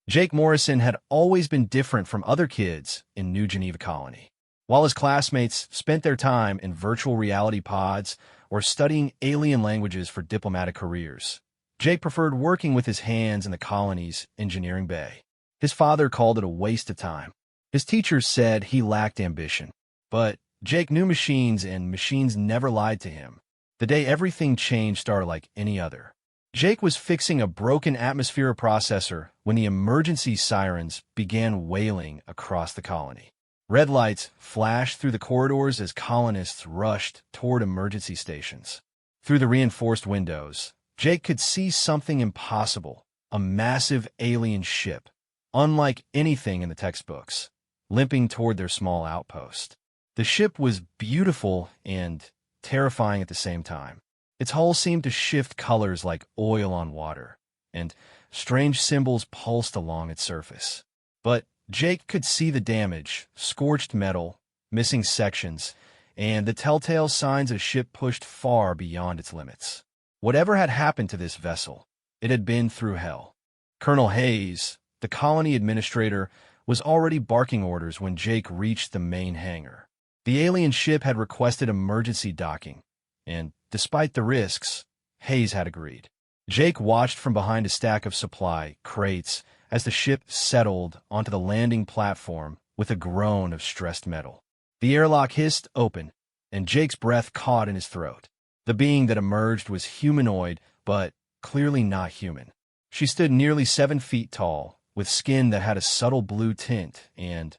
Jake Morrison had always been different from other kids in New Geneva Colony. While his classmates spent their time in virtual reality pods or studying alien languages for diplomatic careers, Jake preferred working with his hands in the colony's engineering bay. His father called it a waste of time. His teachers said he lacked ambition. But Jake knew machines, and machines never lied to him. The day everything changed started like any other. Jake was fixing a broken atmosphere processor when the emergency sirens began wailing across the colony. Red lights flashed through the corridors as colonists rushed toward emergency stations. Through the reinforced windows, Jake could see something impossible, a massive alien ship, unlike anything in the textbooks, limping toward their small outpost. The ship was beautiful and terrifying at the same time. Its hull seemed to shift colors like oil on water, and strange symbols pulsed along its surface. But Jake could see the damage: scorched metal, missing sections, and the telltale signs a ship pushed far beyond its limits. Whatever had happened to this vessel, it had been through hell. Colonel Hayes, the colony administrator, was already barking orders when Jake reached the main hangar. The alien ship had requested emergency docking, and despite the risks, Hayes had agreed. Jake watched from behind a stack of supply crates as the ship settled onto the landing platform with a groan of stressed metal. The airlock hissed open, and Jake's breath caught in his throat. The being that emerged was humanoid, but clearly not human. She stood nearly 7 feet tall, with skin that had a subtle blue tint and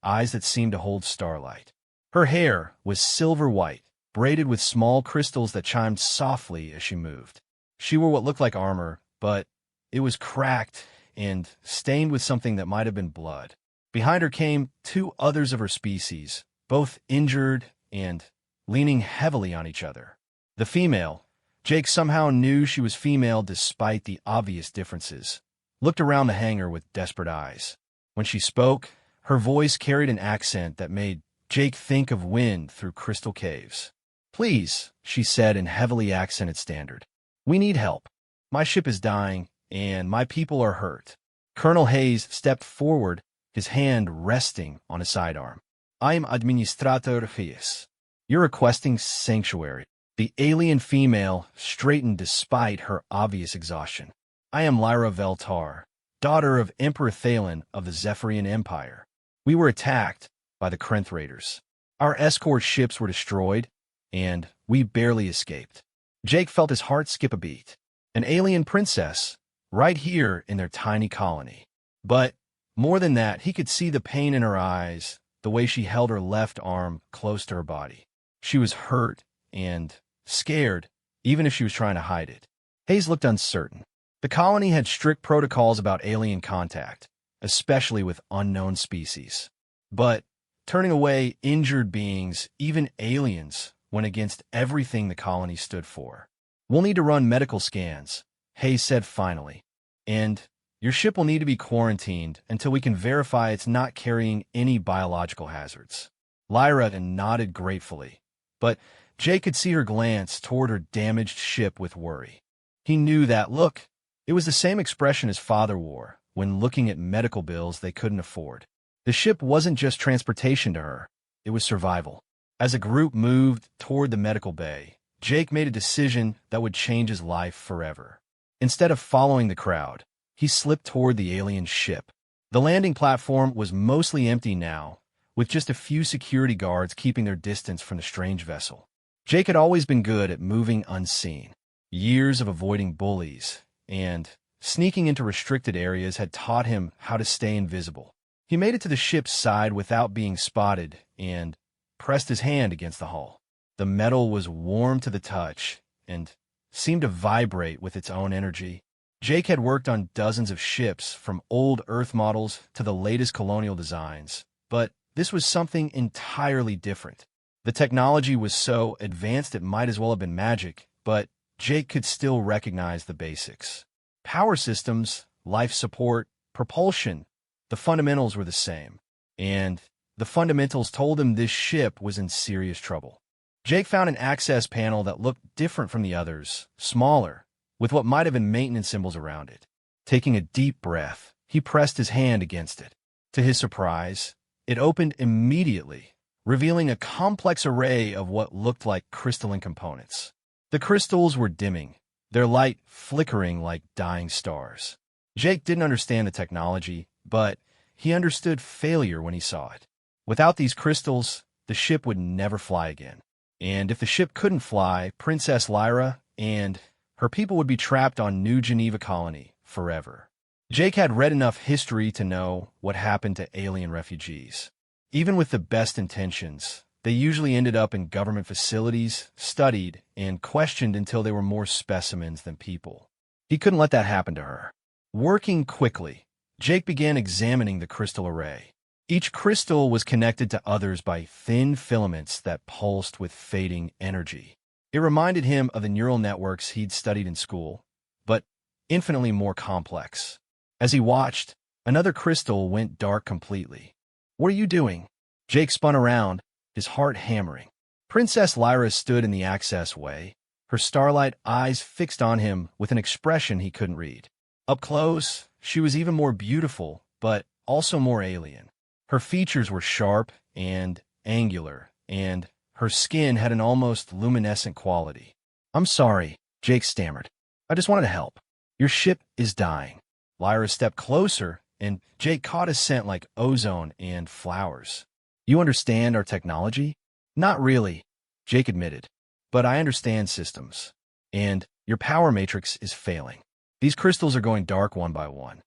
eyes that seemed to hold starlight. Her hair was silver white, braided with small crystals that chimed softly as she moved. She wore what looked like armor, but it was cracked and stained with something that might have been blood. Behind her came 2 others of her species, both injured and leaning heavily on each other. The female, Jake somehow knew she was female despite the obvious differences, looked around the hangar with desperate eyes. When she spoke, her voice carried an accent that made Jake think of wind through crystal caves. "Please," she said in heavily accented standard. "We need help. My ship is dying, and my people are hurt." Colonel Hayes stepped forward, his hand resting on his sidearm. "I am Administrator Hayes. You're requesting sanctuary." The alien female straightened despite her obvious exhaustion. "I am Lyra Veltar, daughter of Emperor Thalen of the Zephyrian Empire. We were attacked by the Krenth Raiders. Our escort ships were destroyed, and we barely escaped." Jake felt his heart skip a beat. An alien princess, right here in their tiny colony. But more than that, he could see the pain in her eyes, the way she held her left arm close to her body. She was hurt and scared, even if she was trying to hide it. Hayes looked uncertain. The colony had strict protocols about alien contact, especially with unknown species. But turning away injured beings, even aliens, went against everything the colony stood for. "We'll need to run medical scans," Hayes said finally. "And your ship will need to be quarantined until we can verify it's not carrying any biological hazards." Lyra nodded gratefully, but Jake could see her glance toward her damaged ship with worry. He knew that look. It was the same expression his father wore when looking at medical bills they couldn't afford. The ship wasn't just transportation to her, it was survival. As a group moved toward the medical bay, Jake made a decision that would change his life forever. Instead of following the crowd, he slipped toward the alien ship. The landing platform was mostly empty now, with just a few security guards keeping their distance from the strange vessel. Jake had always been good at moving unseen. Years of avoiding bullies and sneaking into restricted areas had taught him how to stay invisible. He made it to the ship's side without being spotted and pressed his hand against the hull. The metal was warm to the touch and seemed to vibrate with its own energy. Jake had worked on dozens of ships, from old Earth models to the latest colonial designs, but this was something entirely different. The technology was so advanced it might as well have been magic, but Jake could still recognize the basics. Power systems, life support, propulsion, the fundamentals were the same. And the fundamentals told him this ship was in serious trouble. Jake found an access panel that looked different from the others, smaller, with what might have been maintenance symbols around it. Taking a deep breath, He pressed his hand against it. To his surprise, it opened immediately, revealing a complex array of what looked like crystalline components. The crystals were dimming, their light flickering like dying stars. Jake didn't understand the technology, but he understood failure when he saw it. Without these crystals, the ship would never fly again. And if the ship couldn't fly, Princess Lyra and her people would be trapped on New Geneva Colony forever. Jake had read enough history to know what happened to alien refugees. Even with the best intentions, they usually ended up in government facilities, studied, and questioned until they were more specimens than people. He couldn't let that happen to her. Working quickly, Jake began examining the crystal array. Each crystal was connected to others by thin filaments that pulsed with fading energy. It reminded him of the neural networks he'd studied in school, but infinitely more complex. As he watched, another crystal went dark completely. "What are you doing?" Jake spun around, his heart hammering. Princess Lyra stood in the access way, her starlight eyes fixed on him with an expression he couldn't read. Up close, she was even more beautiful, but also more alien. Her features were sharp and angular, and her skin had an almost luminescent quality. "I'm sorry," Jake stammered. "I just wanted to help. Your ship is dying." Lyra stepped closer, and Jake caught a scent like ozone and flowers. "You understand our technology?" "Not really," Jake admitted. "But I understand systems. And your power matrix is failing. These crystals are going dark one by one."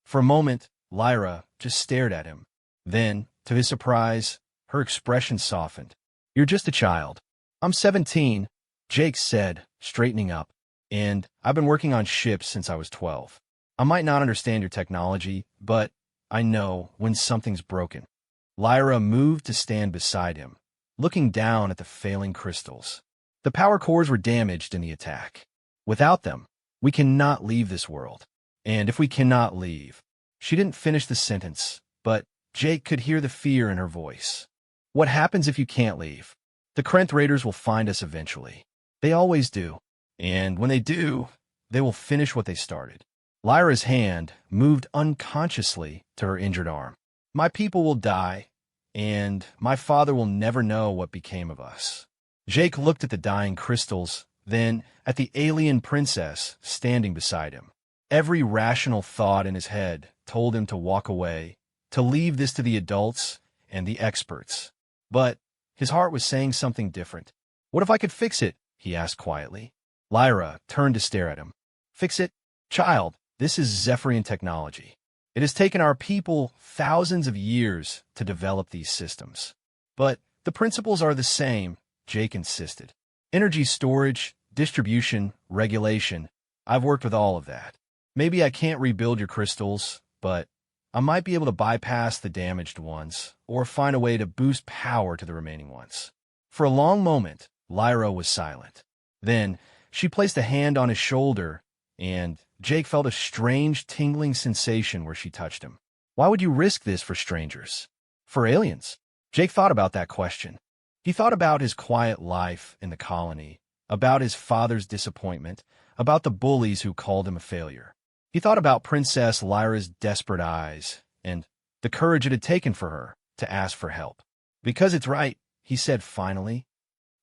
For a moment, Lyra just stared at him. Then, to his surprise, her expression softened. "You're just a child." "I'm 17, Jake said, straightening up. "And I've been working on ships since I was 12. I might not understand your technology, but I know when something's broken." Lyra moved to stand beside him, looking down at the failing crystals. "The power cores were damaged in the attack. Without them, we cannot leave this world. And if we cannot leave..." She didn't finish the sentence, but Jake could hear the fear in her voice. "What happens if you can't leave?" "The Krenth Raiders will find us eventually. They always do. And when they do, they will finish what they started." Lyra's hand moved unconsciously to her injured arm. "My people will die, and my father will never know what became of us." Jake looked at the dying crystals, then at the alien princess standing beside him. Every rational thought in his head told him to walk away, to leave this to the adults and the experts. But his heart was saying something different. "What if I could fix it?" he asked quietly. Lyra turned to stare at him. "Fix it? Child, this is Zephyrian technology. It has taken our people thousands of years to develop these systems. But the principles are the same," Jake insisted. "Energy storage, distribution, regulation. I've worked with all of that. Maybe I can't rebuild your crystals, but I might be able to bypass the damaged ones, or find a way to boost power to the remaining ones." For a long moment, Lyra was silent. Then she placed a hand on his shoulder, and Jake felt a strange tingling sensation where she touched him. "Why would you risk this for strangers?" "For aliens." Jake thought about that question. He thought about his quiet life in the colony, about his father's disappointment, about the bullies who called him a failure. He thought about Princess Lyra's desperate eyes, and the courage it had taken for her to ask for help. "Because it's right," he said finally,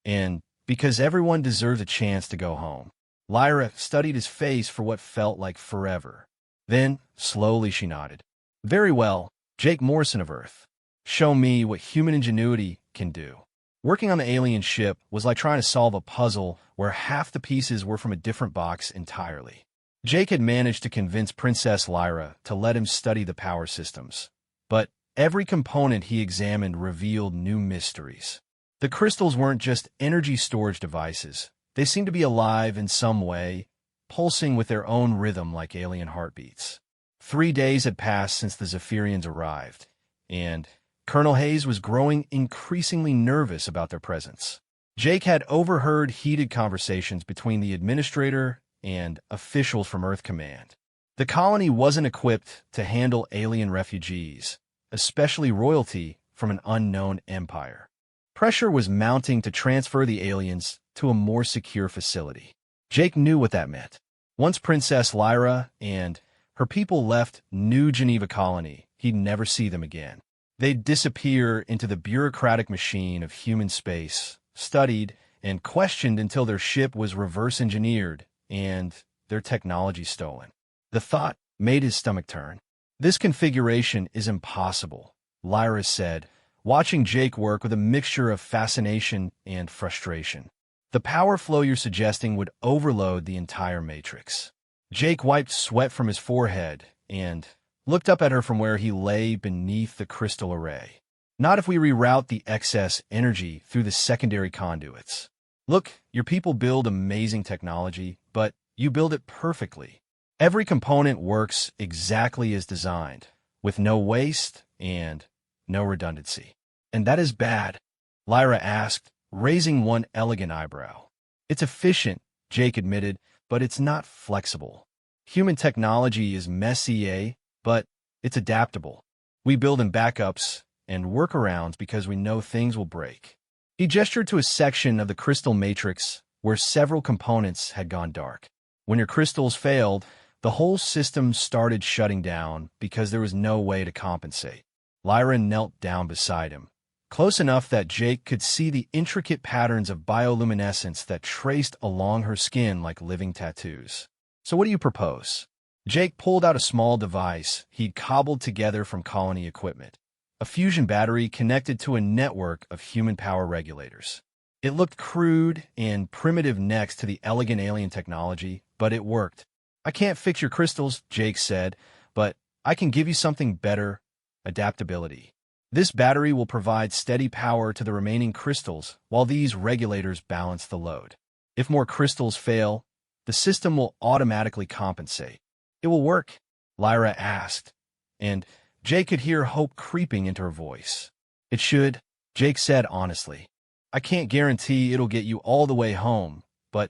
"and because everyone deserves a chance to go home." Lyra studied his face for what felt like forever. Then, slowly she nodded. "Very well, Jake Morrison of Earth. Show me what human ingenuity can do." Working on the alien ship was like trying to solve a puzzle where half the pieces were from a different box entirely. Jake had managed to convince Princess Lyra to let him study the power systems, but every component he examined revealed new mysteries. The crystals weren't just energy storage devices. They seemed to be alive in some way, pulsing with their own rhythm like alien heartbeats. 3 days had passed since the Zephyrians arrived, and Colonel Hayes was growing increasingly nervous about their presence. Jake had overheard heated conversations between the administrator and officials from Earth Command. The colony wasn't equipped to handle alien refugees, especially royalty from an unknown empire. Pressure was mounting to transfer the aliens to a more secure facility. Jake knew what that meant. Once Princess Lyra and Her people left New Geneva Colony. He'd never see them again. They'd disappear into the bureaucratic machine of human space, studied and questioned until their ship was reverse-engineered and their technology stolen. The thought made his stomach turn. This configuration is impossible, Lyra said, watching Jake work with a mixture of fascination and frustration. The power flow you're suggesting would overload the entire matrix. Jake wiped sweat from his forehead and looked up at her from where he lay beneath the crystal array. Not if we reroute the excess energy through the secondary conduits. Look, your people build amazing technology, but you build it perfectly. Every component works exactly as designed, with no waste and no redundancy. And that is bad, Lyra asked, raising one elegant eyebrow. It's efficient, Jake admitted, but it's not flexible. Human technology is messy, but it's adaptable. We build in backups and workarounds because we know things will break. He gestured to a section of the crystal matrix where several components had gone dark. When your crystals failed, the whole system started shutting down because there was no way to compensate. Lyra knelt down beside him, close enough that Jake could see the intricate patterns of bioluminescence that traced along her skin like living tattoos. So what do you propose? Jake pulled out a small device he'd cobbled together from colony equipment, a fusion battery connected to a network of human power regulators. It looked crude and primitive next to the elegant alien technology, but it worked. I can't fix your crystals, Jake said, but I can give you something better: adaptability. This battery will provide steady power to the remaining crystals while these regulators balance the load. If more crystals fail, the system will automatically compensate. It will work? Lyra asked, and Jake could hear hope creeping into her voice. It should, Jake said honestly. I can't guarantee it'll get you all the way home, but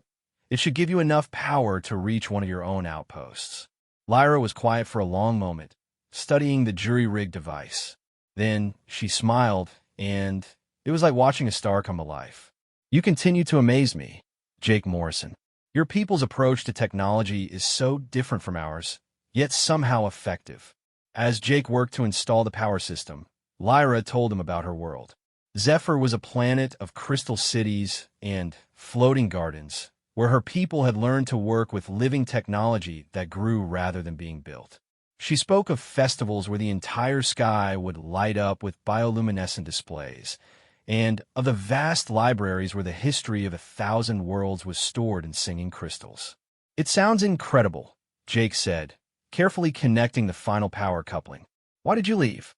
it should give you enough power to reach one of your own outposts. Lyra was quiet for a long moment, studying the jury-rigged device. Then she smiled, and it was like watching a star come alive. You continue to amaze me, Jake Morrison. Your people's approach to technology is so different from ours, yet somehow effective. As Jake worked to install the power system, Lyra told him about her world. Zephyr was a planet of crystal cities and floating gardens, where her people had learned to work with living technology that grew rather than being built. She spoke of festivals where the entire sky would light up with bioluminescent displays, and of the vast libraries where the history of 1,000 worlds was stored in singing crystals. It sounds incredible, Jake said, carefully connecting the final power coupling. Why did you leave?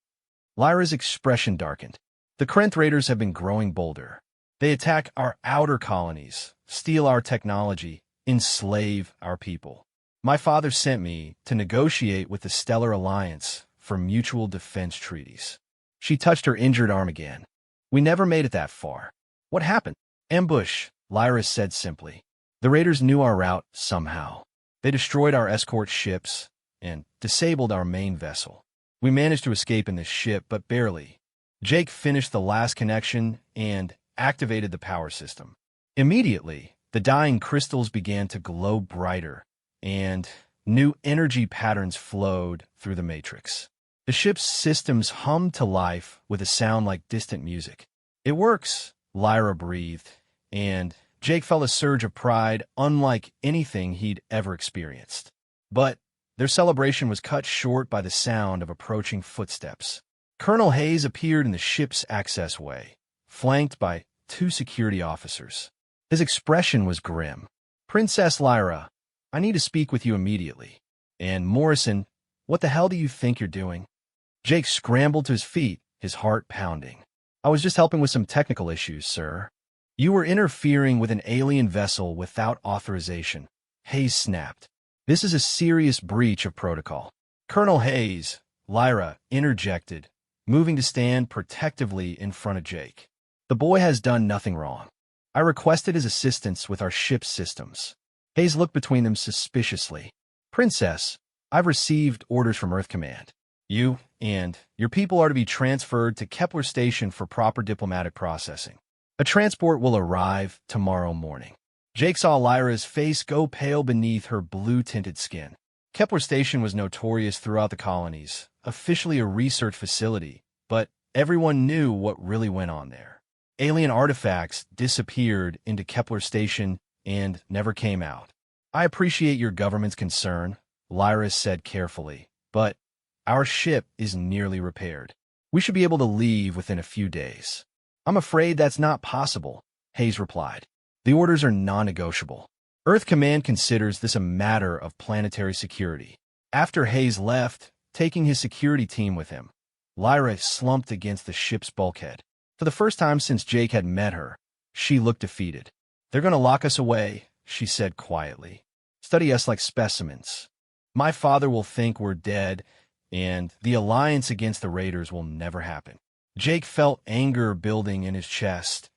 Lyra's expression darkened. The Krenth Raiders have been growing bolder. They attack our outer colonies, steal our technology, enslave our people. My father sent me to negotiate with the Stellar Alliance for mutual defense treaties. She touched her injured arm again. We never made it that far. What happened? Ambush, Lyra said simply. The Raiders knew our route somehow. They destroyed our escort ships and disabled our main vessel. We managed to escape in this ship, but barely. Jake finished the last connection and activated the power system. Immediately, the dying crystals began to glow brighter, and new energy patterns flowed through the matrix. The ship's systems hummed to life with a sound like distant music. It works, Lyra breathed, and Jake felt a surge of pride unlike anything he'd ever experienced. But their celebration was cut short by the sound of approaching footsteps. Colonel Hayes appeared in the ship's access way, flanked by 2 security officers. His expression was grim. Princess Lyra, I need to speak with you immediately. And Morrison, what the hell do you think you're doing? Jake scrambled to his feet, his heart pounding. I was just helping with some technical issues, sir. You were interfering with an alien vessel without authorization, Hayes snapped. This is a serious breach of protocol. Colonel Hayes, Lyra interjected, moving to stand protectively in front of Jake. The boy has done nothing wrong. I requested his assistance with our ship's systems. Hayes looked between them suspiciously. Princess, I've received orders from Earth Command. You and your people are to be transferred to Kepler Station for proper diplomatic processing. A transport will arrive tomorrow morning. Jake saw Lyra's face go pale beneath her blue-tinted skin. Kepler Station was notorious throughout the colonies, officially a research facility, but everyone knew what really went on there. Alien artifacts disappeared into Kepler Station and never came out. I appreciate your government's concern, Lyra said carefully, but our ship is nearly repaired. We should be able to leave within a few days. I'm afraid that's not possible, Hayes replied. The orders are non-negotiable. Earth Command considers this a matter of planetary security. After Hayes left, taking his security team with him, Lyra slumped against the ship's bulkhead. For the first time since Jake had met her, she looked defeated. They're going to lock us away, she said quietly. Study us like specimens. My father will think we're dead, and the alliance against the Raiders will never happen. Jake felt anger building in his chest.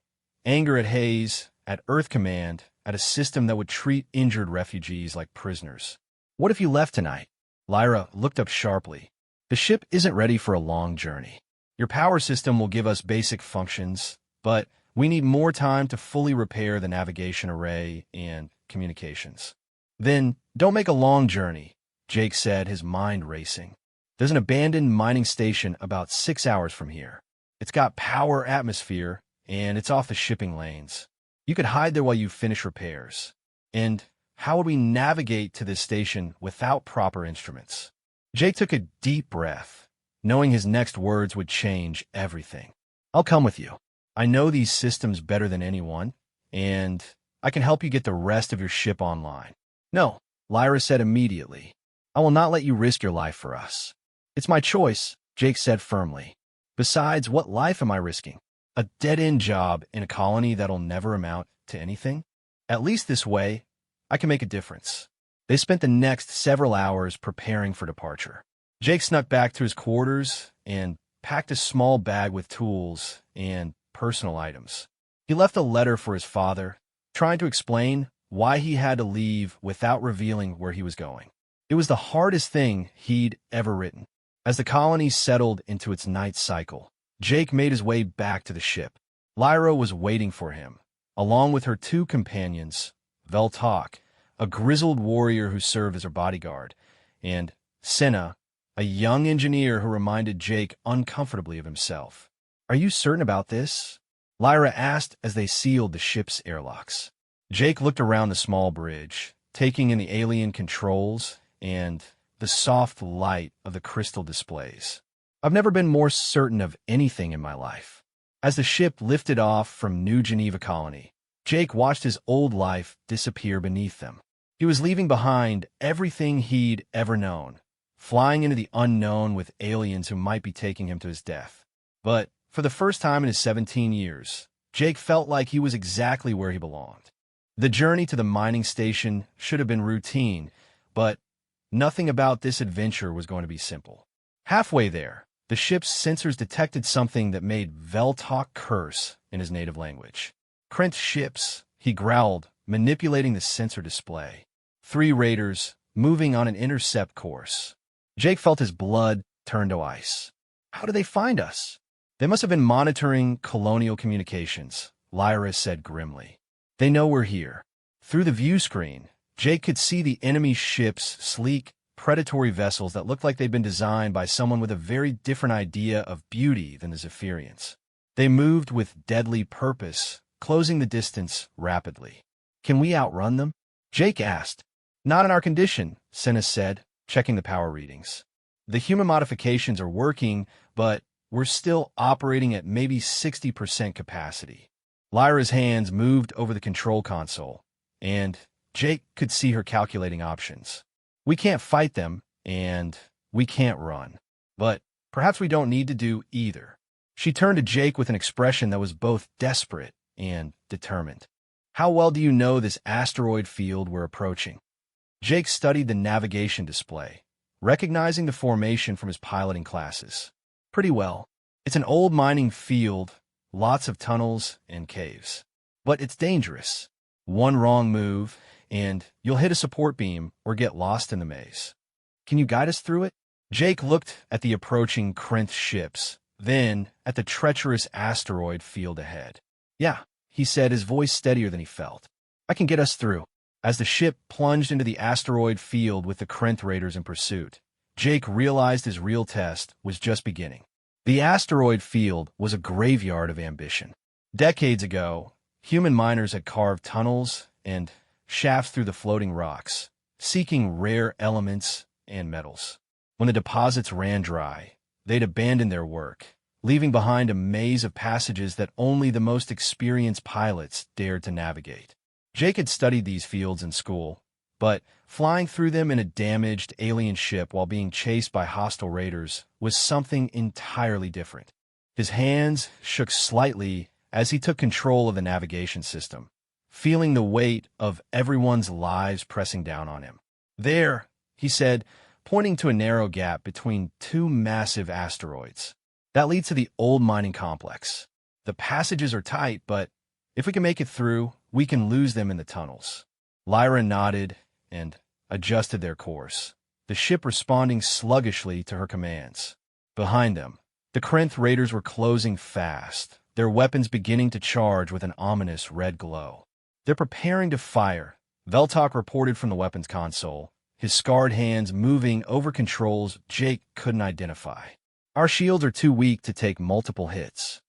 Anger at Hayes, at Earth Command, at a system that would treat injured refugees like prisoners. What if you left tonight? Lyra looked up sharply. The ship isn't ready for a long journey. Your power system will give us basic functions, but we need more time to fully repair the navigation array and communications. Then, don't make a long journey, Jake said, his mind racing. There's an abandoned mining station about 6 hours from here. It's got power atmosphere, and it's off the shipping lanes. You could hide there while you finish repairs. And how would we navigate to this station without proper instruments? Jake took a deep breath, knowing his next words would change everything. I'll come with you. I know these systems better than anyone, and I can help you get the rest of your ship online. No, Lyra said immediately. I will not let you risk your life for us. It's my choice, Jake said firmly. Besides, what life am I risking? A dead-end job in a colony that'll never amount to anything? At least this way, I can make a difference. They spent the next several hours preparing for departure. Jake snuck back to his quarters and packed a small bag with tools and personal items. He left a letter for his father, trying to explain why he had to leave without revealing where he was going. It was the hardest thing he'd ever written. As the colony settled into its night cycle, Jake made his way back to the ship. Lyra was waiting for him, along with her two companions, Veltok, a grizzled warrior who served as her bodyguard, and Senna, a young engineer who reminded Jake uncomfortably of himself. Are you certain about this? Lyra asked as they sealed the ship's airlocks. Jake looked around the small bridge, taking in the alien controls and the soft light of the crystal displays. I've never been more certain of anything in my life. As the ship lifted off from New Geneva Colony, Jake watched his old life disappear beneath them. He was leaving behind everything he'd ever known, flying into the unknown with aliens who might be taking him to his death. But for the first time in his 17 years, Jake felt like he was exactly where he belonged. The journey to the mining station should have been routine, but nothing about this adventure was going to be simple. Halfway there, the ship's sensors detected something that made Veltok curse in his native language. "Krent ships," he growled, manipulating the sensor display. 3 raiders, moving on an intercept course. Jake felt his blood turn to ice. How did they find us? They must have been monitoring colonial communications, Lyra said grimly. They know we're here. Through the view screen, Jake could see the enemy ship's sleek, predatory vessels that looked like they'd been designed by someone with a very different idea of beauty than the Zephyrians. They moved with deadly purpose, closing the distance rapidly. Can we outrun them? Jake asked. Not in our condition, Senna said, checking the power readings. The human modifications are working, but we're still operating at maybe 60% capacity. Lyra's hands moved over the control console, and Jake could see her calculating options. We can't fight them, and we can't run. But perhaps we don't need to do either. She turned to Jake with an expression that was both desperate and determined. How well do you know this asteroid field we're approaching? Jake studied the navigation display, recognizing the formation from his piloting classes. Pretty well. It's an old mining field, lots of tunnels and caves. But it's dangerous. One wrong move, and you'll hit a support beam or get lost in the maze. Can you guide us through it? Jake looked at the approaching Krent ships, then at the treacherous asteroid field ahead. Yeah, he said, his voice steadier than he felt. I can get us through. As the ship plunged into the asteroid field with the Krynth raiders in pursuit, Jake realized his real test was just beginning. The asteroid field was a graveyard of ambition. Decades ago, human miners had carved tunnels and shafts through the floating rocks, seeking rare elements and metals. When the deposits ran dry, they'd abandoned their work, leaving behind a maze of passages that only the most experienced pilots dared to navigate. Jake had studied these fields in school, but flying through them in a damaged alien ship while being chased by hostile raiders was something entirely different. His hands shook slightly as he took control of the navigation system, feeling the weight of everyone's lives pressing down on him. "There," he said, pointing to a narrow gap between two massive asteroids. "That leads to the old mining complex. The passages are tight, but if we can make it through, we can lose them in the tunnels." Lyra nodded and adjusted their course, the ship responding sluggishly to her commands. Behind them, the Krynth raiders were closing fast, their weapons beginning to charge with an ominous red glow. "They're preparing to fire," Veltok reported from the weapons console, his scarred hands moving over controls Jake couldn't identify. "Our shields are too weak to take multiple hits."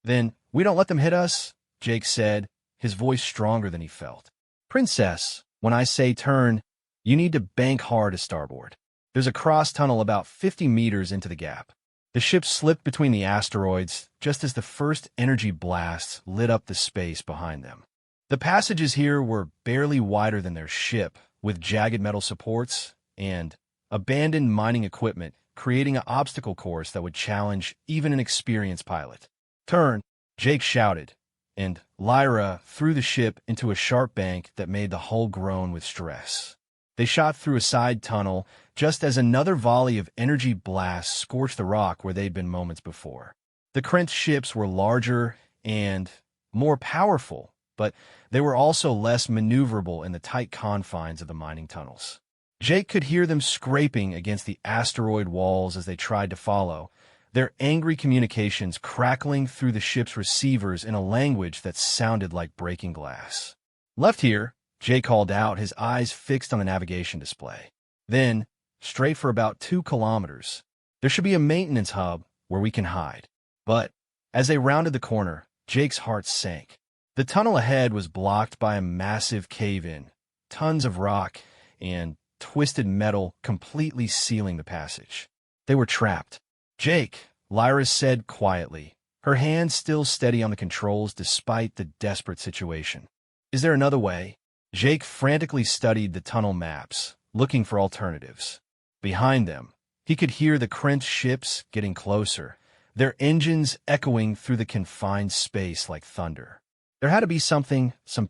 "Then we don't let them hit us," Jake said, his voice stronger than he felt. "Princess, when I say turn, you need to bank hard to starboard. There's a cross tunnel about 50 meters into the gap." The ship slipped between the asteroids just as the first energy blasts lit up the space behind them. The passages here were barely wider than their ship, with jagged metal supports and abandoned mining equipment creating an obstacle course that would challenge even an experienced pilot. "Turn," Jake shouted, and Lyra threw the ship into a sharp bank that made the hull groan with stress. They shot through a side tunnel just as another volley of energy blasts scorched the rock where they'd been moments before. The Krynth ships were larger and more powerful, but they were also less maneuverable in the tight confines of the mining tunnels. Jake could hear them scraping against the asteroid walls as they tried to follow, their angry communications crackling through the ship's receivers in a language that sounded like breaking glass. "Left here," Jake called out, his eyes fixed on the navigation display. "Then, straight for about 2 kilometers. There should be a maintenance hub where we can hide." But as they rounded the corner, Jake's heart sank. The tunnel ahead was blocked by a massive cave-in, tons of rock and twisted metal completely sealing the passage. They were trapped. "Jake," Lyra said quietly, her hands still steady on the controls despite the desperate situation. "Is there another way?" Jake frantically studied the tunnel maps, looking for alternatives. Behind them, he could hear the Krynth ships getting closer, their engines echoing through the confined space like thunder. There had to be some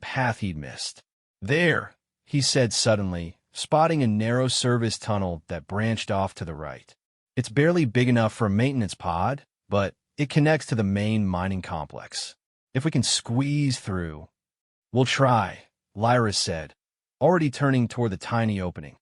path he'd missed. "There," he said suddenly, spotting a narrow service tunnel that branched off to the right. "It's barely big enough for a maintenance pod, but it connects to the main mining complex. If we can squeeze through." "We'll try," Lyra said, already turning toward the tiny opening.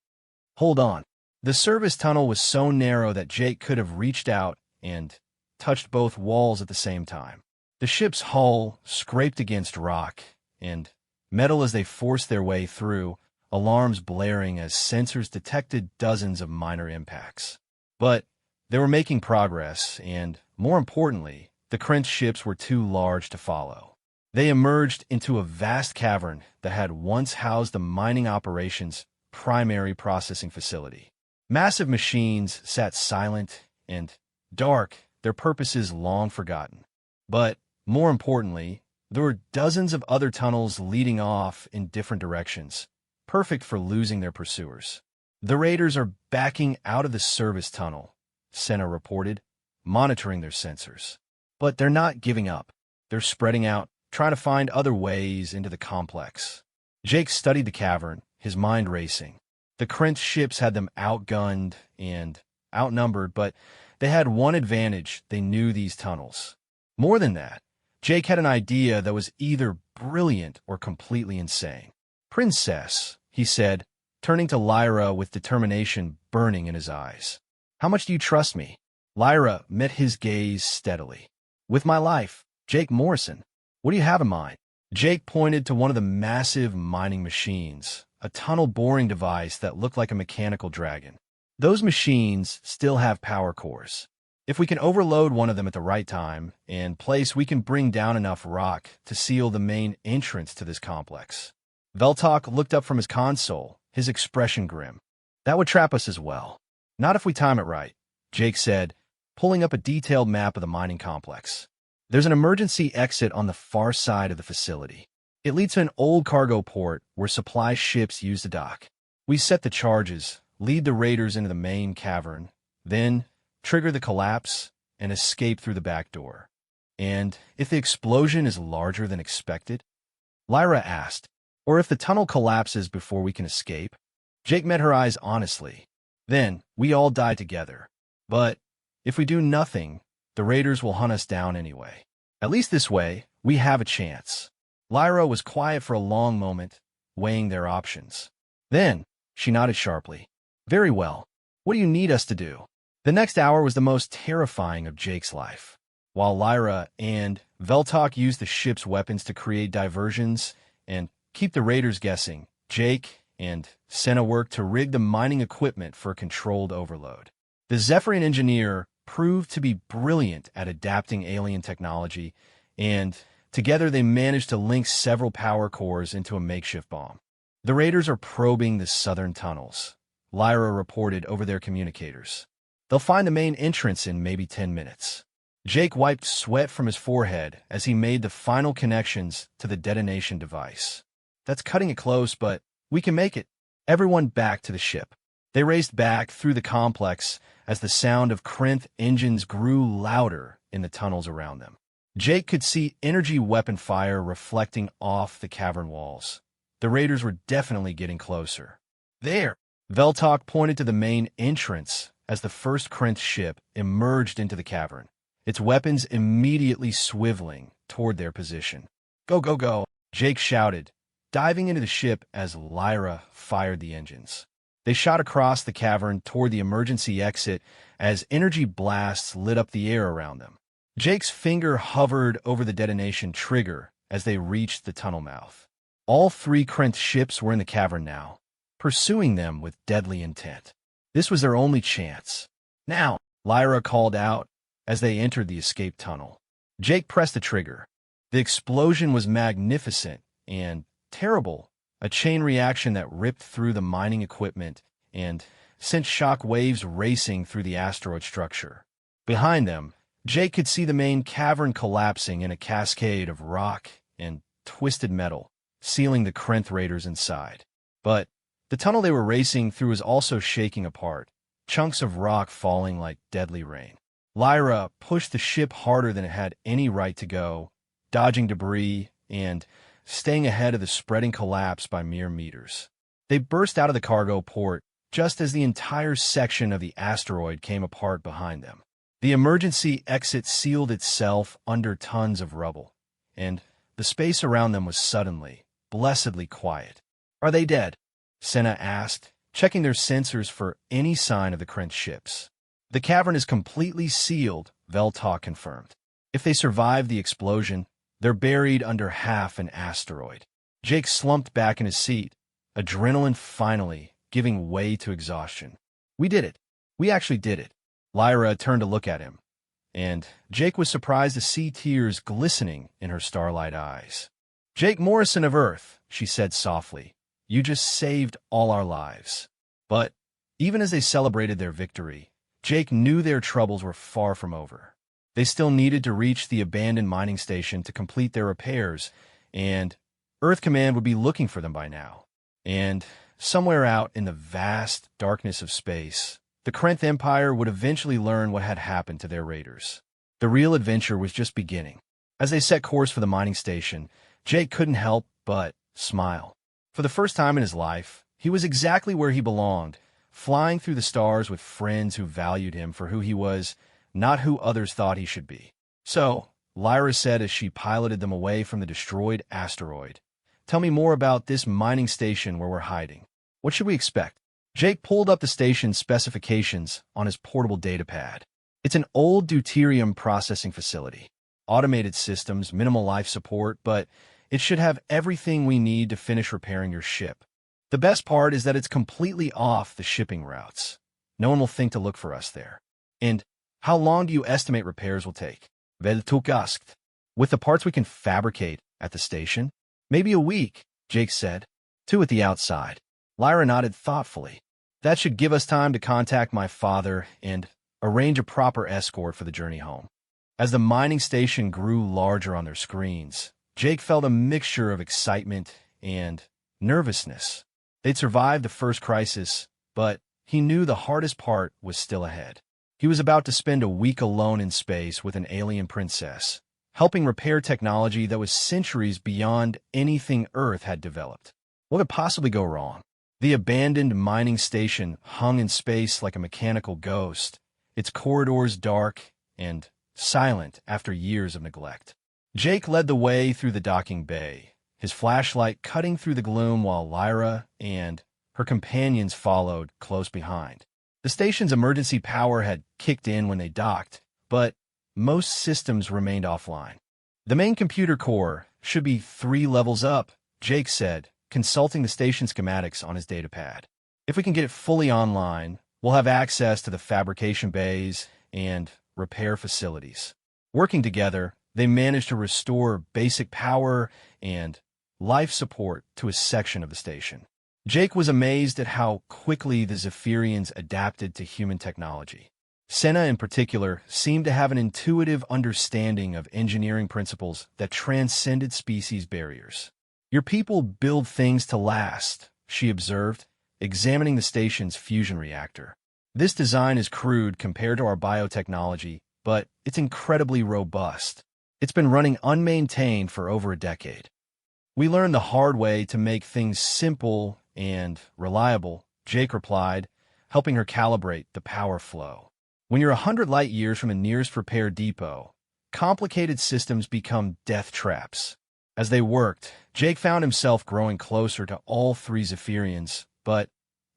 "Hold on." The service tunnel was so narrow that Jake could have reached out and touched both walls at the same time. The ship's hull scraped against rock and metal as they forced their way through, alarms blaring as sensors detected dozens of minor impacts. But they were making progress, and, more importantly, the Krynth ships were too large to follow. They emerged into a vast cavern that had once housed the mining operations' primary processing facility. Massive machines sat silent and dark, their purposes long forgotten. But, more importantly, there were dozens of other tunnels leading off in different directions, perfect for losing their pursuers. "The raiders are backing out of the service tunnel," Senna reported, monitoring their sensors. "But they're not giving up. They're spreading out, trying to find other ways into the complex." Jake studied the cavern, his mind racing. The Krynth ships had them outgunned and outnumbered, but they had one advantage: they knew these tunnels. More than that, Jake had an idea that was either brilliant or completely insane. "Princess," he said, turning to Lyra with determination burning in his eyes. "How much do you trust me?" Lyra met his gaze steadily. "With my life, Jake Morrison. What do you have in mind?" Jake pointed to one of the massive mining machines, a tunnel boring device that looked like a mechanical dragon. Those machines still have power cores. If we can overload one of them at the right time and place, we can bring down enough rock to seal the main entrance to this complex. Veltok looked up from his console, his expression grim. That would trap us as well. Not if we time it right, Jake said, pulling up a detailed map of the mining complex. There's an emergency exit on the far side of the facility. It leads to an old cargo port where supply ships use to dock. We set the charges, lead the raiders into the main cavern, then trigger the collapse and escape through the back door. And if the explosion is larger than expected? Lyra asked. Or if the tunnel collapses before we can escape? Jake met her eyes honestly. Then we all die together. But if we do nothing, the raiders will hunt us down anyway. At least this way, we have a chance. Lyra was quiet for a long moment, weighing their options. Then, she nodded sharply. Very well. What do you need us to do? The next hour was the most terrifying of Jake's life. While Lyra and Veltok used the ship's weapons to create diversions and keep the raiders guessing, Jake and Senna worked to rig the mining equipment for a controlled overload. The Zephyrian engineer proved to be brilliant at adapting alien technology, and together they managed to link several power cores into a makeshift bomb. The raiders are probing the southern tunnels, Lyra reported over their communicators. They'll find the main entrance in maybe 10 minutes. Jake wiped sweat from his forehead as he made the final connections to the detonation device. That's cutting it close, but we can make it. Everyone back to the ship. They raced back through the complex as the sound of Krenth engines grew louder in the tunnels around them. Jake could see energy weapon fire reflecting off the cavern walls. The raiders were definitely getting closer. There! Veltok pointed to the main entrance as the first Krenth ship emerged into the cavern, its weapons immediately swiveling toward their position. Go, go, go! Jake shouted, diving into the ship as Lyra fired the engines. They shot across the cavern toward the emergency exit as energy blasts lit up the air around them. Jake's finger hovered over the detonation trigger as they reached the tunnel mouth. All three Krenth ships were in the cavern now, pursuing them with deadly intent. This was their only chance. Now, Lyra called out as they entered the escape tunnel. Jake pressed the trigger. The explosion was magnificent and terrible, a chain reaction that ripped through the mining equipment and sent shock waves racing through the asteroid structure. Behind them, Jake could see the main cavern collapsing in a cascade of rock and twisted metal, sealing the Krenth raiders inside. But the tunnel they were racing through was also shaking apart, chunks of rock falling like deadly rain. Lyra pushed the ship harder than it had any right to go, dodging debris and staying ahead of the spreading collapse by mere meters. They burst out of the cargo port just as the entire section of the asteroid came apart behind them. The emergency exit sealed itself under tons of rubble, and the space around them was suddenly, blessedly quiet. Are they dead? Senna asked, checking their sensors for any sign of the Krenth ships. The cavern is completely sealed, Veltok confirmed. If they survive the explosion, they're buried under half an asteroid. Jake slumped back in his seat, adrenaline finally giving way to exhaustion. We did it. We actually did it. Lyra turned to look at him, and Jake was surprised to see tears glistening in her starlight eyes. Jake Morrison of Earth, she said softly, you just saved all our lives. But even as they celebrated their victory, Jake knew their troubles were far from over. They still needed to reach the abandoned mining station to complete their repairs, and Earth Command would be looking for them by now. And somewhere out in the vast darkness of space, the Krenth Empire would eventually learn what had happened to their raiders. The real adventure was just beginning. As they set course for the mining station, Jake couldn't help but smile. For the first time in his life, he was exactly where he belonged, flying through the stars with friends who valued him for who he was, not who others thought he should be. So, Lyra said as she piloted them away from the destroyed asteroid, tell me more about this mining station where we're hiding. What should we expect? Jake pulled up the station's specifications on his portable datapad. It's an old deuterium processing facility. Automated systems, minimal life support, but it should have everything we need to finish repairing your ship. The best part is that it's completely off the shipping routes. No one will think to look for us there. And how long do you estimate repairs will take? Veltuk asked. With the parts we can fabricate at the station? Maybe a week, Jake said. 2 at the outside. Lyra nodded thoughtfully. That should give us time to contact my father and arrange a proper escort for the journey home. As the mining station grew larger on their screens, Jake felt a mixture of excitement and nervousness. They'd survived the first crisis, but he knew the hardest part was still ahead. He was about to spend a week alone in space with an alien princess, helping repair technology that was centuries beyond anything Earth had developed. What could possibly go wrong? The abandoned mining station hung in space like a mechanical ghost, its corridors dark and silent after years of neglect. Jake led the way through the docking bay, his flashlight cutting through the gloom while Lyra and her companions followed close behind. The station's emergency power had kicked in when they docked, but most systems remained offline. The main computer core should be 3 levels up, Jake said, consulting the station schematics on his datapad. If we can get it fully online, we'll have access to the fabrication bays and repair facilities. Working together, they managed to restore basic power and life support to a section of the station. Jake was amazed at how quickly the Zephyrians adapted to human technology. Senna, in particular, seemed to have an intuitive understanding of engineering principles that transcended species barriers. Your people build things to last, she observed, examining the station's fusion reactor. This design is crude compared to our biotechnology, but it's incredibly robust. It's been running unmaintained for over a decade. We learned the hard way to make things simple and reliable, Jake replied, helping her calibrate the power flow. When you're 100 light years from the nearest repair depot, complicated systems become death traps. As they worked, Jake found himself growing closer to all 3 Zephyrians, but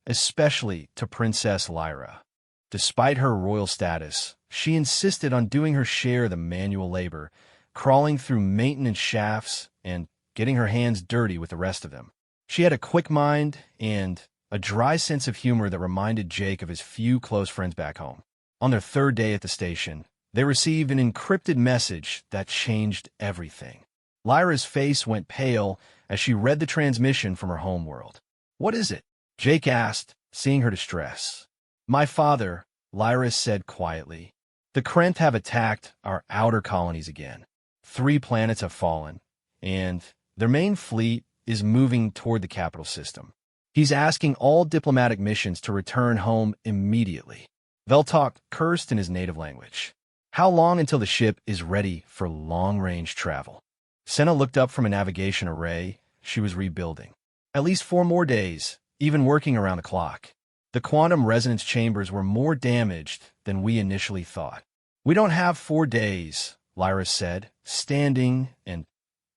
especially to Princess Lyra. Despite her royal status, she insisted on doing her share of the manual labor, crawling through maintenance shafts and getting her hands dirty with the rest of them. She had a quick mind and a dry sense of humor that reminded Jake of his few close friends back home. On their 3rd day at the station, they received an encrypted message that changed everything. Lyra's face went pale as she read the transmission from her homeworld. "What is it?" Jake asked, seeing her distress. "My father," Lyra said quietly. "The Krent have attacked our outer colonies again. 3 planets have fallen, and their main fleet is moving toward the capital system. He's asking all diplomatic missions to return home immediately." Veltok cursed in his native language. "How long until the ship is ready for long-range travel?" Senna looked up from a navigation array she was rebuilding. "At least 4 more days, even working around the clock. The quantum resonance chambers were more damaged than we initially thought." "We don't have 4 days," Lyra said, standing and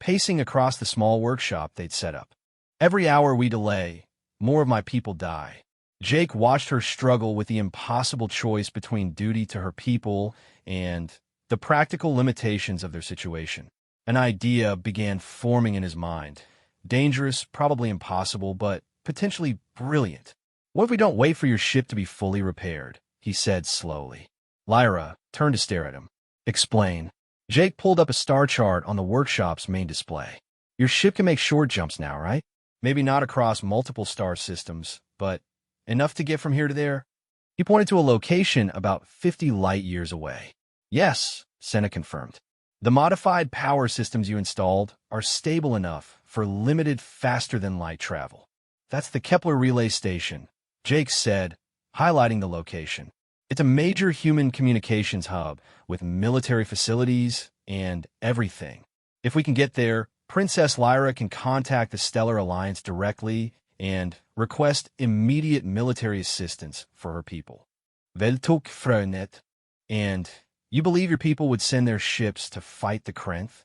pacing across the small workshop they'd set up. "Every hour we delay, more of my people die." Jake watched her struggle with the impossible choice between duty to her people and the practical limitations of their situation. An idea began forming in his mind. Dangerous, probably impossible, but potentially brilliant. "What if we don't wait for your ship to be fully repaired?" he said slowly. Lyra turned to stare at him. "Explain." Jake pulled up a star chart on the workshop's main display. "Your ship can make short jumps now, right? Maybe not across multiple star systems, but enough to get from here to there?" He pointed to a location about 50 light years away. "Yes," Senna confirmed. "The modified power systems you installed are stable enough for limited faster-than-light travel." "That's the Kepler Relay Station," Jake said, highlighting the location. "It's a major human communications hub with military facilities and everything. If we can get there, Princess Lyra can contact the Stellar Alliance directly and request immediate military assistance for her people." Veltuk Frönet. "And you believe your people would send their ships to fight the Krent?"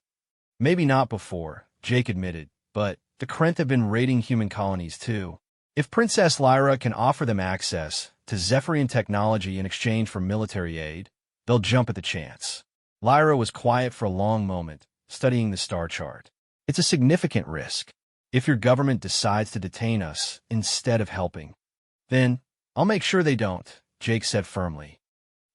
"Maybe not before," Jake admitted, "but the Krent have been raiding human colonies too. If Princess Lyra can offer them access to Zephyrian technology in exchange for military aid, they'll jump at the chance." Lyra was quiet for a long moment, studying the star chart. "It's a significant risk." If your government decides to detain us instead of helping, then I'll make sure they don't, Jake said firmly.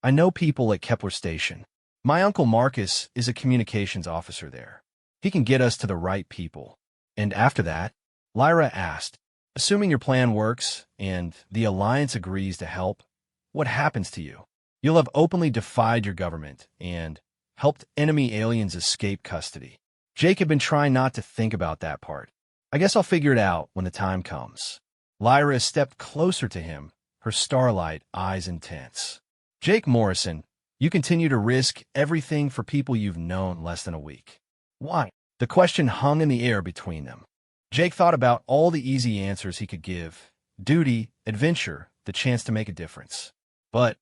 I know people at Kepler Station. My uncle Marcus is a communications officer there. He can get us to the right people. And after that, Lyra asked, assuming your plan works and the Alliance agrees to help, what happens to you? You'll have openly defied your government and helped enemy aliens escape custody. Jake had been trying not to think about that part. I guess I'll figure it out when the time comes. Lyra stepped closer to him, her starlight eyes intense. Jake Morrison, you continue to risk everything for people you've known less than a week. Why? The question hung in the air between them. Jake thought about all the easy answers he could give. Duty, adventure, the chance to make a difference. But,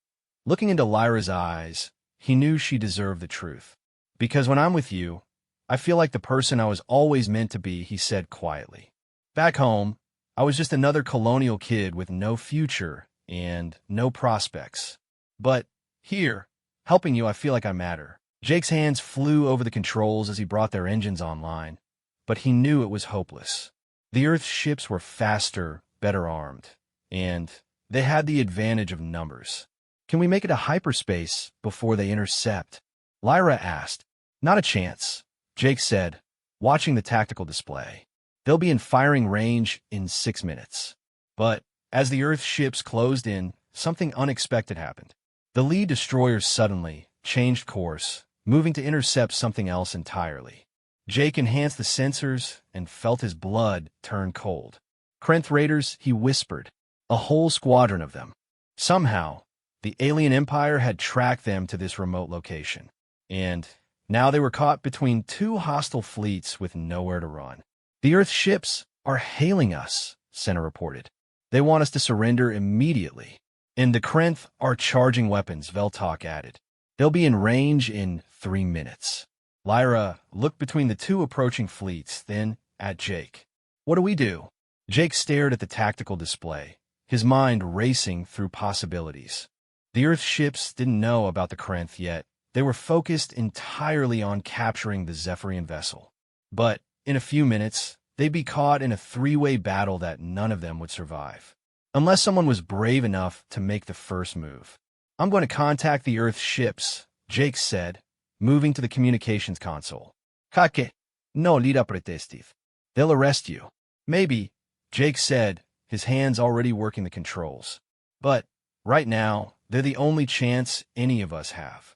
looking into Lyra's eyes, he knew she deserved the truth. Because when I'm with you, I feel like the person I was always meant to be, he said quietly. Back home, I was just another colonial kid with no future and no prospects. But here, helping you, I feel like I matter. Jake's hands flew over the controls as he brought their engines online, but he knew it was hopeless. The Earth's ships were faster, better armed, and they had the advantage of numbers. Can we make it to hyperspace before they intercept? Lyra asked. Not a chance, Jake said, watching the tactical display. They'll be in firing range in 6 minutes. But as the Earth's ships closed in, something unexpected happened. The lead destroyer suddenly changed course, moving to intercept something else entirely. Jake enhanced the sensors and felt his blood turn cold. Krenth Raiders, he whispered. A whole squadron of them. Somehow, the alien empire had tracked them to this remote location. And now they were caught between two hostile fleets with nowhere to run. The Earth's ships are hailing us, Senna reported. They want us to surrender immediately. And the Krenth are charging weapons, Veltok added. They'll be in range in 3 minutes. Lyra looked between the two approaching fleets, then at Jake. What do we do? Jake stared at the tactical display, his mind racing through possibilities. The Earth's ships didn't know about the Krenth yet. They were focused entirely on capturing the Zephyrian vessel. But in a few minutes, they'd be caught in a three-way battle that none of them would survive. Unless someone was brave enough to make the first move. I'm going to contact the Earth's ships, Jake said, moving to the communications console. Kake, no lida pretestiv. They'll arrest you. Maybe, Jake said, his hands already working the controls. But, right now, they're the only chance any of us have.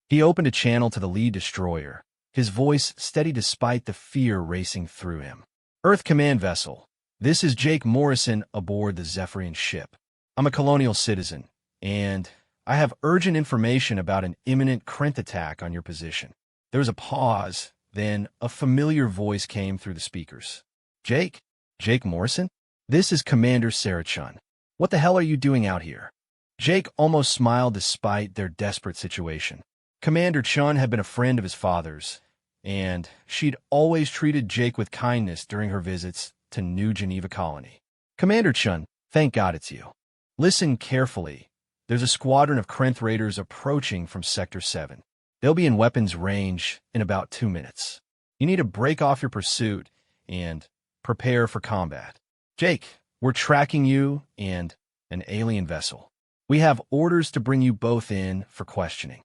He opened a channel to the lead destroyer, his voice steady despite the fear racing through him. Earth Command Vessel. This is Jake Morrison aboard the Zephyrian ship. I'm a colonial citizen, and I have urgent information about an imminent Krenth attack on your position. There was a pause, then a familiar voice came through the speakers. Jake? Jake Morrison? This is Commander Sarah Chun. What the hell are you doing out here? Jake almost smiled despite their desperate situation. Commander Chun had been a friend of his father's, and she'd always treated Jake with kindness during her visits to New Geneva Colony. Commander Chun, thank God it's you. Listen carefully. There's a squadron of Krenth Raiders approaching from Sector 7. They'll be in weapons range in about 2 minutes. You need to break off your pursuit and prepare for combat. Jake, we're tracking you and an alien vessel. We have orders to bring you both in for questioning.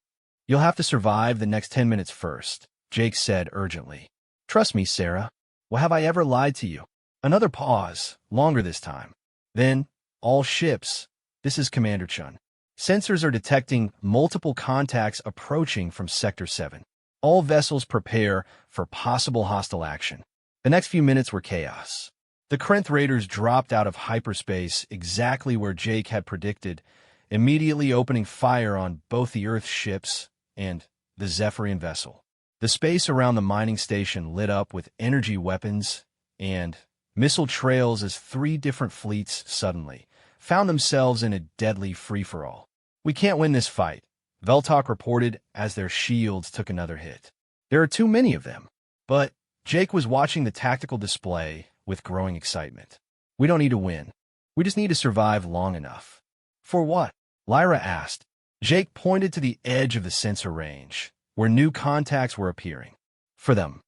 You'll have to survive the next 10 minutes first, Jake said urgently. Trust me, Sarah. Well, have I ever lied to you? Another pause, longer this time. Then, all ships. This is Commander Chun. Sensors are detecting multiple contacts approaching from Sector 7. All vessels prepare for possible hostile action. The next few minutes were chaos. The Krenth Raiders dropped out of hyperspace exactly where Jake had predicted, immediately opening fire on both the Earth ships and the Zephyrian vessel. The space around the mining station lit up with energy weapons and missile trails as 3 different fleets suddenly found themselves in a deadly free-for-all. We can't win this fight, Veltok reported as their shields took another hit. There are too many of them. But Jake was watching the tactical display with growing excitement. We don't need to win. We just need to survive long enough. For what? Lyra asked. Jake pointed to the edge of the sensor range, where new contacts were appearing. For them.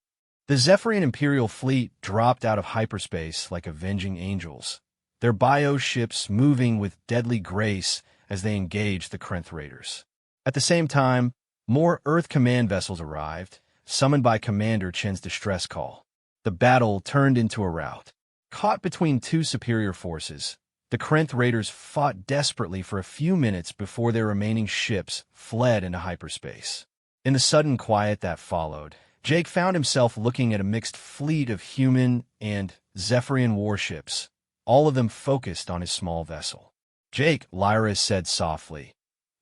The Zephyrian Imperial fleet dropped out of hyperspace like avenging angels, their bioships moving with deadly grace as they engaged the Krenth Raiders. At the same time, more Earth command vessels arrived, summoned by Commander Chen's distress call. The battle turned into a rout. Caught between two superior forces, the Krenth Raiders fought desperately for a few minutes before their remaining ships fled into hyperspace. In the sudden quiet that followed, Jake found himself looking at a mixed fleet of human and Zephyrian warships, all of them focused on his small vessel. "Jake," Lyra said softly,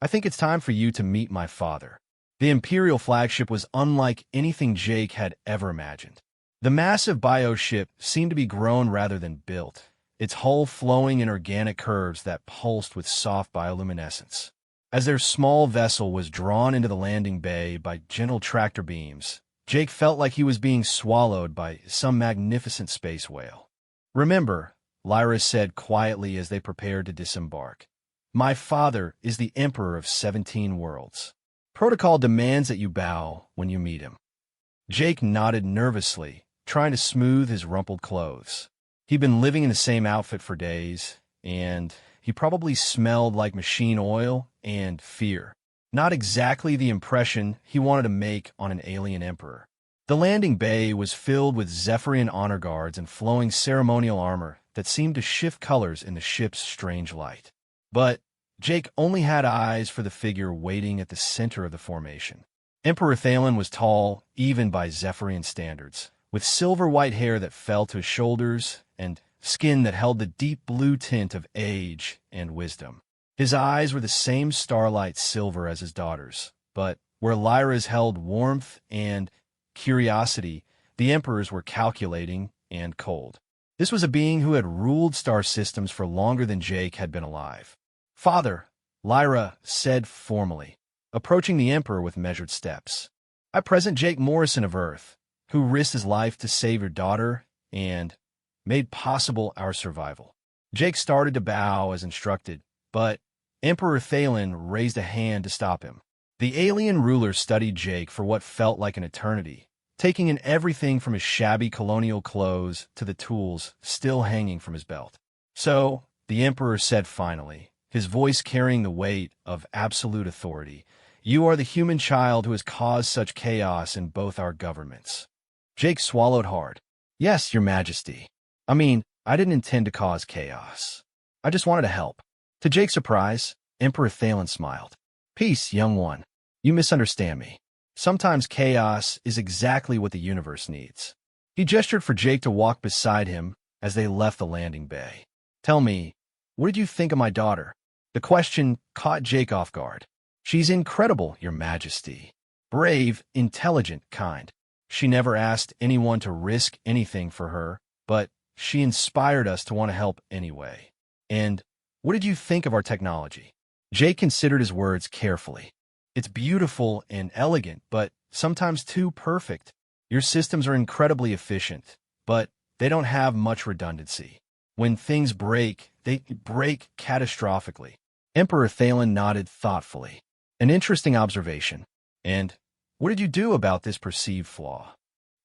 "I think it's time for you to meet my father." The Imperial flagship was unlike anything Jake had ever imagined. The massive bioship seemed to be grown rather than built, its hull flowing in organic curves that pulsed with soft bioluminescence. As their small vessel was drawn into the landing bay by gentle tractor beams, Jake felt like he was being swallowed by some magnificent space whale. "Remember," Lyra said quietly as they prepared to disembark, "my father is the Emperor of 17 worlds. Protocol demands that you bow when you meet him." Jake nodded nervously, trying to smooth his rumpled clothes. He'd been living in the same outfit for days, and he probably smelled like machine oil and fear. Not exactly the impression he wanted to make on an alien emperor. The landing bay was filled with Zephyrian honor guards and flowing ceremonial armor that seemed to shift colors in the ship's strange light. But Jake only had eyes for the figure waiting at the center of the formation. Emperor Thalen was tall, even by Zephyrian standards, with silver-white hair that fell to his shoulders and skin that held the deep blue tint of age and wisdom. His eyes were the same starlight silver as his daughter's, but where Lyra's held warmth and curiosity, the Emperor's were calculating and cold. This was a being who had ruled star systems for longer than Jake had been alive. "Father," Lyra said formally, approaching the Emperor with measured steps, "I present Jake Morrison of Earth, who risked his life to save your daughter and made possible our survival." Jake started to bow as instructed, but Emperor Thalen raised a hand to stop him. The alien ruler studied Jake for what felt like an eternity, taking in everything from his shabby colonial clothes to the tools still hanging from his belt. "So," the Emperor said finally, his voice carrying the weight of absolute authority, "you are the human child who has caused such chaos in both our governments." Jake swallowed hard. "Yes, Your Majesty. I mean, I didn't intend to cause chaos. I just wanted to help." To Jake's surprise, Emperor Thalen smiled. "Peace, young one. You misunderstand me. Sometimes chaos is exactly what the universe needs." He gestured for Jake to walk beside him as they left the landing bay. "Tell me, what did you think of my daughter?" The question caught Jake off guard. "She's incredible, Your Majesty. Brave, intelligent, kind. She never asked anyone to risk anything for her, but she inspired us to want to help anyway. And what did you think of our technology?" Jake considered his words carefully. "It's beautiful and elegant, but sometimes too perfect. Your systems are incredibly efficient, but they don't have much redundancy. When things break, they break catastrophically." Emperor Thalen nodded thoughtfully. "An interesting observation. And what did you do about this perceived flaw?"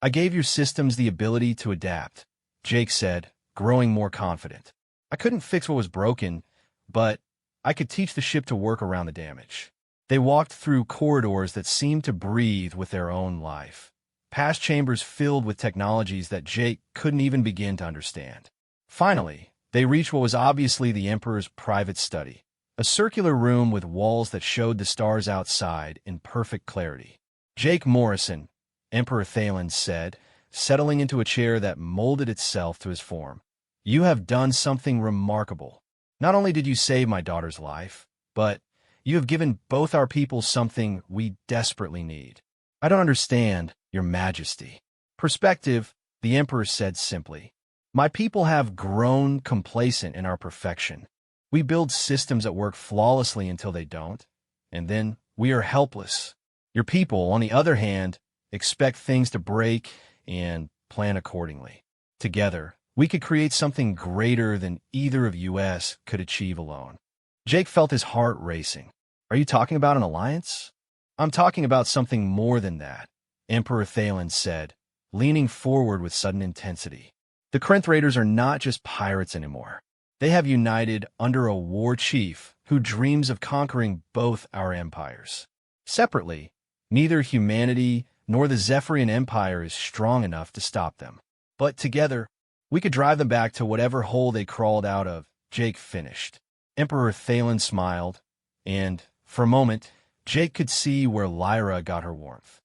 "I gave your systems the ability to adapt," Jake said, growing more confident. "I couldn't fix what was broken, but I could teach the ship to work around the damage." They walked through corridors that seemed to breathe with their own life, past chambers filled with technologies that Jake couldn't even begin to understand. Finally, they reached what was obviously the Emperor's private study, a circular room with walls that showed the stars outside in perfect clarity. "Jake Morrison," Emperor Thalen said, settling into a chair that molded itself to his form, "you have done something remarkable. Not only did you save my daughter's life, but you have given both our people something we desperately need." "I don't understand, Your Majesty." "Perspective," the Emperor said simply. "My people have grown complacent in our perfection. We build systems that work flawlessly until they don't, and then we are helpless. Your people, on the other hand, expect things to break and plan accordingly. Together, we could create something greater than either of us could achieve alone." Jake felt his heart racing. "Are you talking about an alliance?" "I'm talking about something more than that," Emperor Thalen said, leaning forward with sudden intensity. The Krenth Raiders are not just pirates anymore. They have united under a war chief who dreams of conquering both our empires. Separately, neither humanity nor the Zephyrian Empire is strong enough to stop them. But together, we could drive them back to whatever hole they crawled out of, Jake finished. Emperor Thalen smiled, and, for a moment, Jake could see where Lyra got her warmth.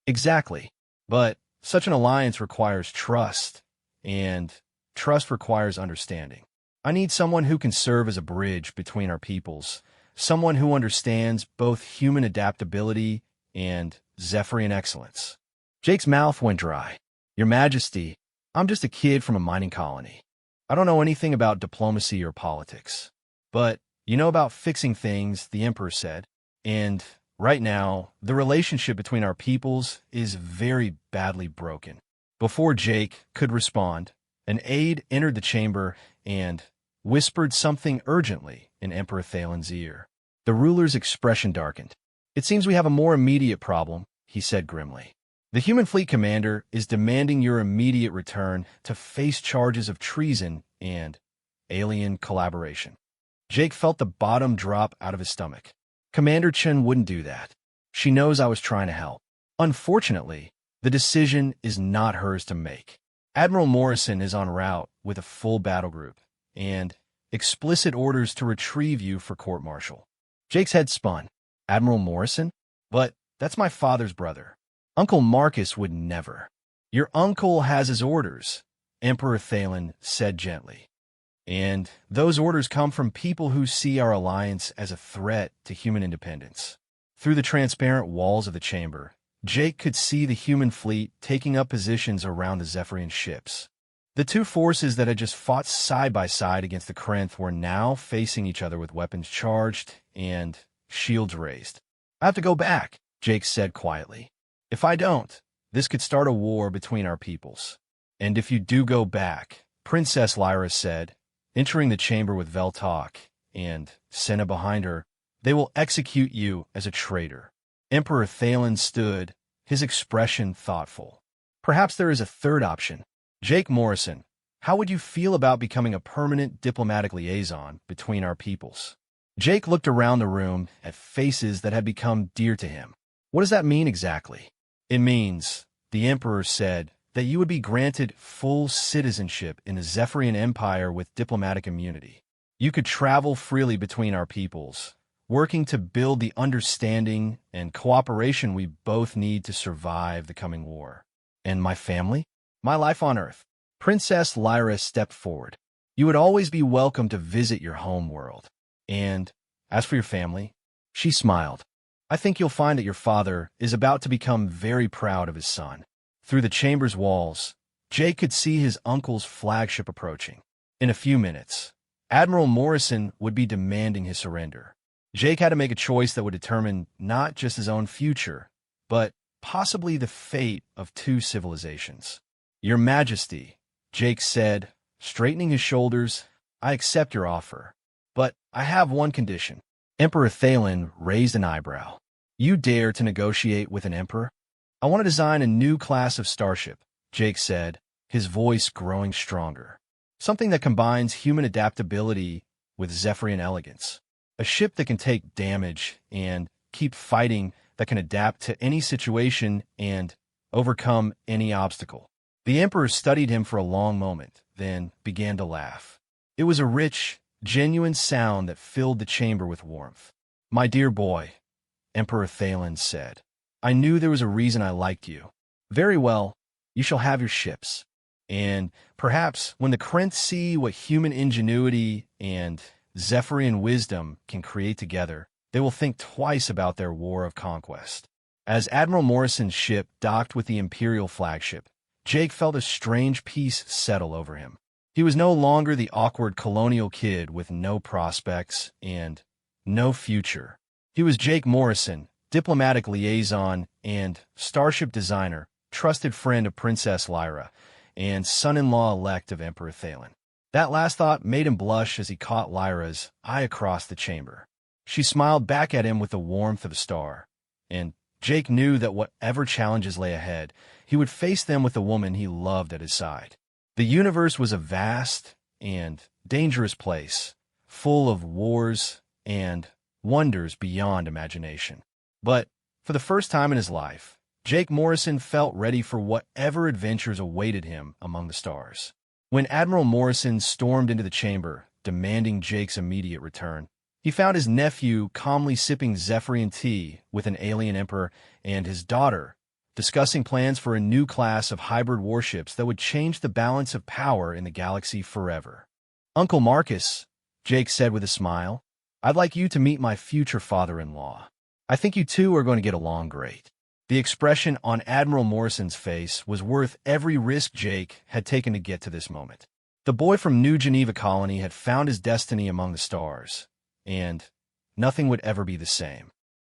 Exactly. But such an alliance requires trust, and trust requires understanding. I need someone who can serve as a bridge between our peoples, someone who understands both human adaptability and Zephyrian excellence. Jake's mouth went dry. Your Majesty, I'm just a kid from a mining colony. I don't know anything about diplomacy or politics. But you know about fixing things, the Emperor said. And right now, the relationship between our peoples is very badly broken. Before Jake could respond, an aide entered the chamber and whispered something urgently in Emperor Thalen's ear. The ruler's expression darkened. It seems we have a more immediate problem, he said grimly. The human fleet commander is demanding your immediate return to face charges of treason and alien collaboration. Jake felt the bottom drop out of his stomach. Commander Chen wouldn't do that. She knows I was trying to help. Unfortunately, the decision is not hers to make. Admiral Morrison is en route with a full battle group and explicit orders to retrieve you for court-martial. Jake's head spun. Admiral Morrison? But that's my father's brother. Uncle Marcus would never. Your uncle has his orders, Emperor Thalen said gently. And those orders come from people who see our alliance as a threat to human independence. Through the transparent walls of the chamber, Jake could see the human fleet taking up positions around the Zephyrian ships. The two forces that had just fought side by side against the Krenth were now facing each other with weapons charged and shields raised. I have to go back, Jake said quietly. If I don't, this could start a war between our peoples. And if you do go back, Princess Lyra said, entering the chamber with Veltok and Senna behind her, they will execute you as a traitor. Emperor Thalen stood, his expression thoughtful. Perhaps there is a third option. Jake Morrison, how would you feel about becoming a permanent diplomatic liaison between our peoples? Jake looked around the room at faces that had become dear to him. What does that mean exactly? It means, the Emperor said, that you would be granted full citizenship in the Zephyrian Empire with diplomatic immunity. You could travel freely between our peoples, working to build the understanding and cooperation we both need to survive the coming war. And my family? My life on Earth. Princess Lyra stepped forward. You would always be welcome to visit your home world. And as for your family, she smiled. I think you'll find that your father is about to become very proud of his son. Through the chamber's walls, Jake could see his uncle's flagship approaching. In a few minutes, Admiral Morrison would be demanding his surrender. Jake had to make a choice that would determine not just his own future, but possibly the fate of two civilizations. Your Majesty, Jake said, straightening his shoulders, I accept your offer. But I have one condition. Emperor Thalen raised an eyebrow. You dare to negotiate with an emperor? I want to design a new class of starship, Jake said, his voice growing stronger. Something that combines human adaptability with Zephyrian elegance. A ship that can take damage and keep fighting, that can adapt to any situation and overcome any obstacle. The Emperor studied him for a long moment, then began to laugh. It was a rich, genuine sound that filled the chamber with warmth. My dear boy, Emperor Thalen said, I knew there was a reason I liked you. Very well, you shall have your ships. And perhaps when the Krenth see what human ingenuity and Zephyrian wisdom can create together, they will think twice about their war of conquest. As Admiral Morrison's ship docked with the Imperial flagship, Jake felt a strange peace settle over him. He was no longer the awkward colonial kid with no prospects and no future. He was Jake Morrison, diplomatic liaison and starship designer, trusted friend of Princess Lyra, and son-in-law-elect of Emperor Thalen. That last thought made him blush as he caught Lyra's eye across the chamber. She smiled back at him with the warmth of a star, and Jake knew that whatever challenges lay ahead, he would face them with the woman he loved at his side. The universe was a vast and dangerous place, full of wars and wonders beyond imagination. But for the first time in his life, Jake Morrison felt ready for whatever adventures awaited him among the stars. When Admiral Morrison stormed into the chamber, demanding Jake's immediate return, he found his nephew calmly sipping Zephyrian tea with an alien emperor and his daughter discussing plans for a new class of hybrid warships that would change the balance of power in the galaxy forever. "Uncle Marcus," Jake said with a smile, "I'd like you to meet my future father-in-law. I think you two are going to get along great." The expression on Admiral Morrison's face was worth every risk Jake had taken to get to this moment. The boy from New Geneva Colony had found his destiny among the stars, and nothing would ever be the same.